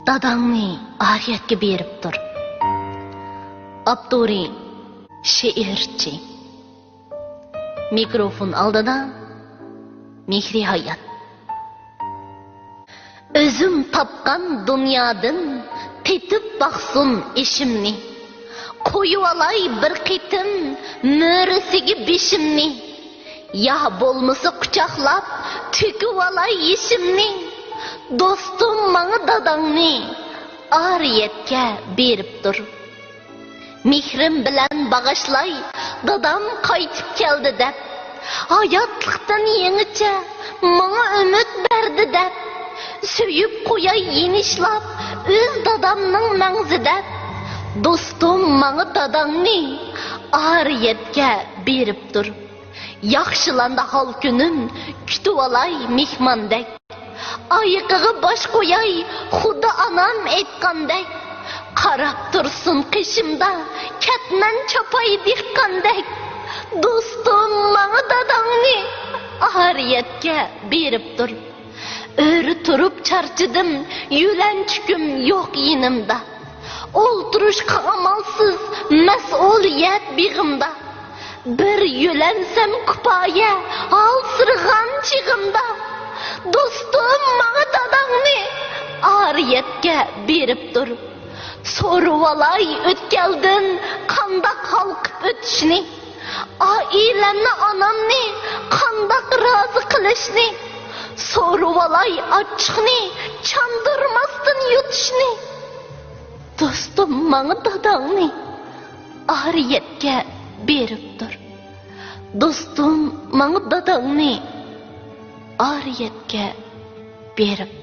dadangni ariyatga berib tur. Abduri she'rchi. Mikrofon oldida Mehri hayat. Özüm tapkan dünyadan tetip baksın eşimni. Koyu alay bir qitim mörüsigi bişimni. Ya bolmasa kucaklap tüküp alay yeşimni. Dostum bana dadangni ariyetke berip dur. Mehrim bilen bağışlay dadam qaytip keldi dep. Hayatlıktan yeniçe bana ümit berdi dep. Söyüp koyay yenişlap öz dadamның мәңзі dep. Dostum bana dadangni ariyetke berip dur. Yaxşılanda hal günüm kütüp alay mehmandek. Ayıqığı baş koyay xuda anam etqandek. Qarab tursun qışımda ketmen çapay dihqandek. Dostum bana dadangni ariyetke berip dur. Örü turup çarçıdım yülen çüküm yok yenimda. Olturuşqa amalsız mas'uliyat beg'imda. Bir yülensem kupaya alsırgan çığımda. Dostum bana dadangni ariyetke berip dur. Sorup alay ötkeldin qandaq halqıp ötüşni. Ailemni anamni qandaq razı qilishni. Sorup alay açıqni çandırmasdın yutishni. Dostum bana dadangni ariyetke berip dur. Dostum bana dadangni ariyetke berip